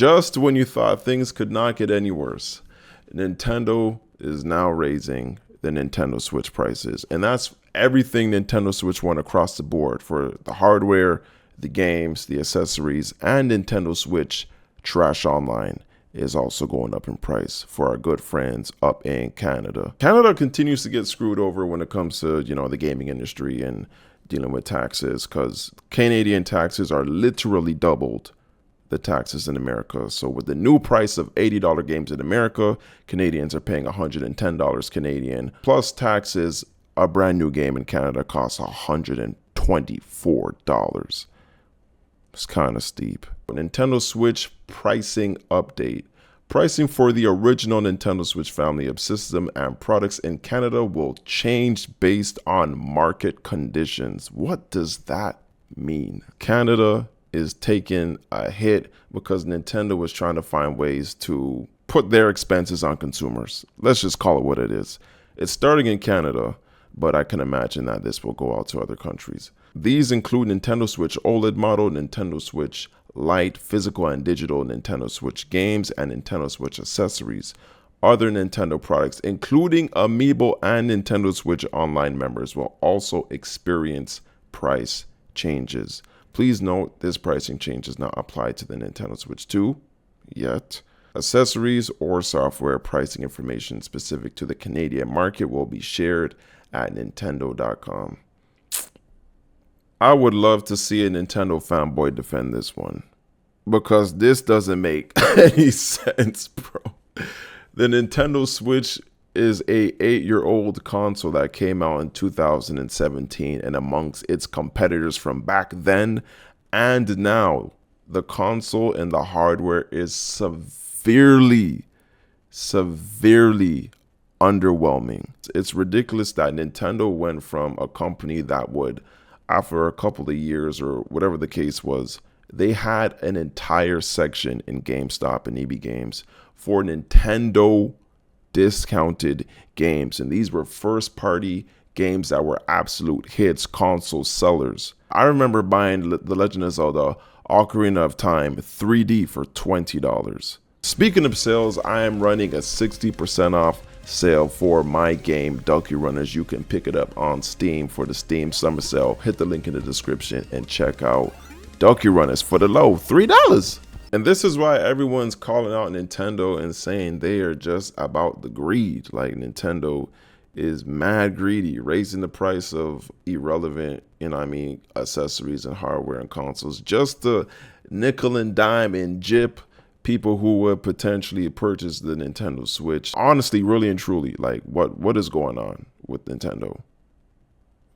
Just when you thought things could not get any worse, Nintendo is now raising the Nintendo Switch prices. And that's everything Nintendo Switch went across the board for the hardware, the games, the accessories, and Nintendo Switch Trash Online is also going up in price for our good friends up in Canada. Canada continues to get screwed over when it comes to, the gaming industry and dealing with taxes, because Canadian taxes are literally doubled the taxes in America. So with the new price of $80 games in America, Canadians are paying $110 Canadian plus taxes. A brand new game in Canada costs $124. It's kind of steep. Nintendo Switch pricing update. Pricing for the original Nintendo Switch family of system and products in Canada will change based on market conditions. What does that mean? Canada is taking a hit because Nintendo was trying to find ways to put their expenses on consumers. Let's just call it what it is. It's starting in Canada, but I can imagine that this will go out to other countries. These include Nintendo Switch OLED model, Nintendo Switch Lite, physical and digital Nintendo Switch games, and Nintendo Switch accessories. Other Nintendo products, including Amiibo and Nintendo Switch Online members, will also experience price changes. Please note, this pricing change does not apply to the Nintendo Switch 2 yet. Accessories or software pricing information specific to the Canadian market will be shared at Nintendo.com. I would love to see a Nintendo fanboy defend this one, because this doesn't make any sense, bro. The Nintendo Switch is a 8-year-old console that came out in 2017, and amongst its competitors from back then and now, the console and the hardware is severely underwhelming. It's ridiculous that Nintendo went from a company that would, after a couple of years or whatever the case was, they had an entire section in GameStop and EB Games for Nintendo discounted games, and these were first party games that were absolute hits, console sellers. I remember buying The Legend of Zelda Ocarina of Time 3D for $20. Speaking of sales, I am running a 60% off sale for my game Ducky Runners. You can pick it up on Steam for the Steam summer sale. Hit the link in the description and check out Ducky Runners for the low $3. And this is why everyone's calling out Nintendo and saying they are just about the greed. Like, Nintendo is mad greedy, raising the price of irrelevant, accessories and hardware and consoles just to nickel and dime and jip people who would potentially purchase the Nintendo Switch. Honestly, really and truly, like, what is going on with Nintendo?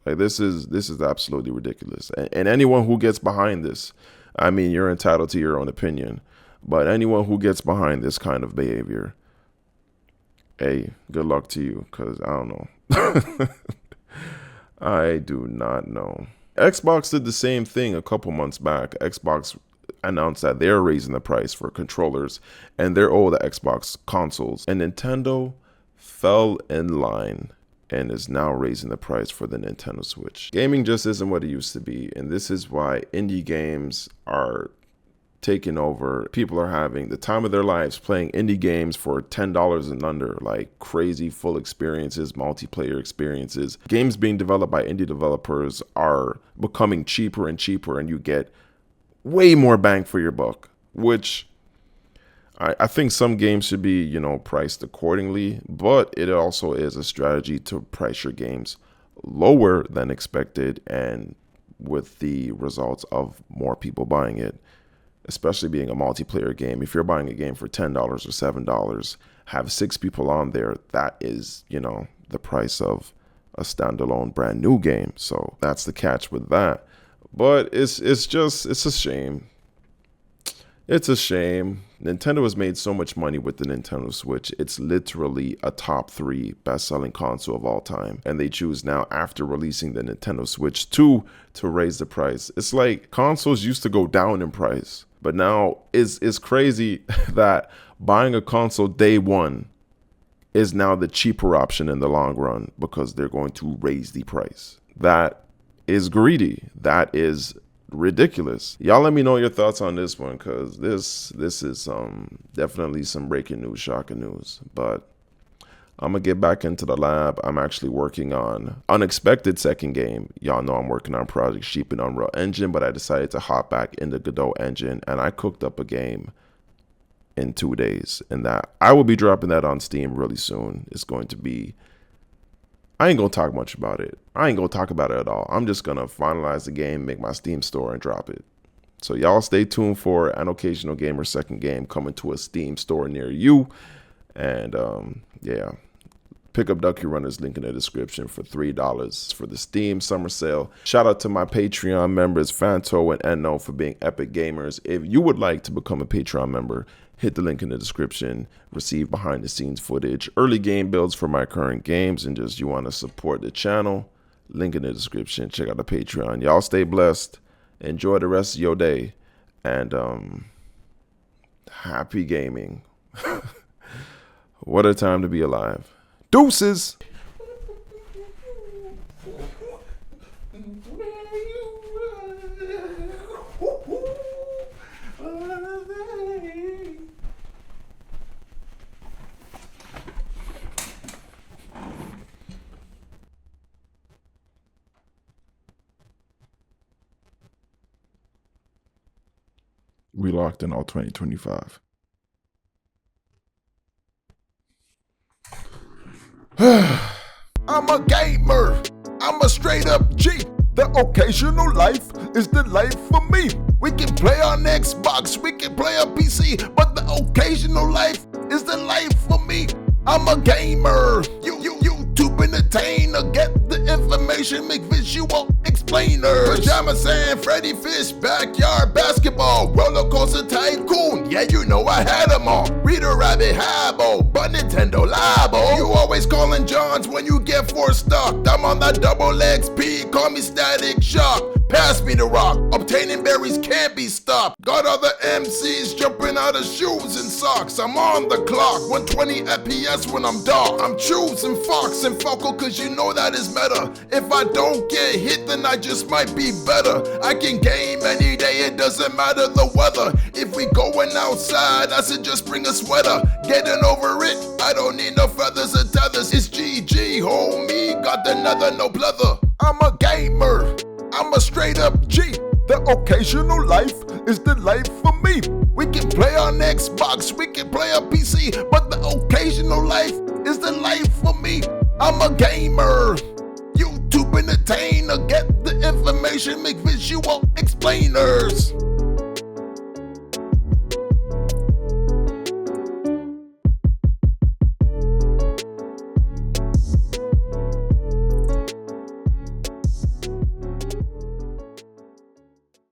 Like, this is absolutely ridiculous. And anyone who gets behind this, you're entitled to your own opinion, but anyone who gets behind this kind of behavior, hey, good luck to you, because I don't know. I do not know. Xbox did the same thing a couple months back. Xbox announced that they're raising the price for controllers and their old Xbox consoles, and Nintendo fell in line and is now raising the price for the Nintendo Switch. Gaming just isn't what it used to be, and this is why indie games are taking over. People are having the time of their lives playing indie games for $10 and under, like crazy full experiences, multiplayer experiences. Games being developed by indie developers are becoming cheaper and cheaper, and you get way more bang for your buck, which I think some games should be, priced accordingly, but it also is a strategy to price your games lower than expected, and with the results of more people buying it, especially being a multiplayer game. If you're buying a game for $10 or $7, have 6 people on there, that is, the price of a standalone brand new game. So that's the catch with that. But it's a shame. It's a shame. Nintendo has made so much money with the Nintendo Switch. It's literally a top 3 best-selling console of all time. And they choose now, after releasing the Nintendo Switch 2, to raise the price. It's like consoles used to go down in price, but now it's crazy that buying a console day one is now the cheaper option in the long run because they're going to raise the price. That is greedy. That is ridiculous. Y'all let me know your thoughts on this one, because this is definitely some breaking news, shocking news. But I'm gonna get back into the lab. I'm actually working on unexpected second game. Y'all know I'm working on Project Sheep in Unreal Engine, but I decided to hop back into Godot engine, and I cooked up a game in 2 days, and that I will be dropping that on Steam really soon. It's going to be, I ain't gonna talk much about it. I ain't gonna talk about it at all. I'm just gonna finalize the game, make my Steam store, and drop it. So y'all stay tuned for an Occasional Gamer second game coming to a Steam store near you. And yeah, pick up Ducky Runner's link in the description for $3 for the Steam summer sale. Shout out to my Patreon members, Fanto and Enno, for being epic gamers. If you would like to become a Patreon member, hit the link in the description, receive behind the scenes footage, early game builds for my current games, and just you want to support the channel, link in the description. Check out the Patreon. Y'all stay blessed. Enjoy the rest of your day, and happy gaming. What a time to be alive. Deuces. We locked in all 2025. I'm a gamer. I'm a straight up G. The occasional life is the life for me. We can play on Xbox, we can play on PC, but the occasional life is the life for me. I'm a gamer. YouTube entertainer. Get the information, make visual explainers. Pajamas and Freddy Fish, backyard basketball, roller coaster tycoon. Yeah, you know I had them all. Reader Rabbit Habbo, but Nintendo Labo. You always calling Johns when you get forced stocked. I'm on that double XP, call me Static Shock. Pass me the rock, obtaining berries can't be stopped. Got other MCs jumping out of shoes and socks. I'm on the clock, 120 FPS when I'm dark. I'm choosing Fox and Falco cause you know that is meta. If I don't get hit then I just might be better. I can game any day, it doesn't matter the weather. If we going outside, I said just bring a sweater. Getting over it, I don't need no feathers or tethers. It's GG, homie, got the nether, no blether. I'm a gamer. I'm a straight up G. The occasional life is the life for me. We can play on Xbox, we can play on PC, but the occasional life is the life for me. I'm a gamer. YouTube entertainer. Get the information, make visual explainers.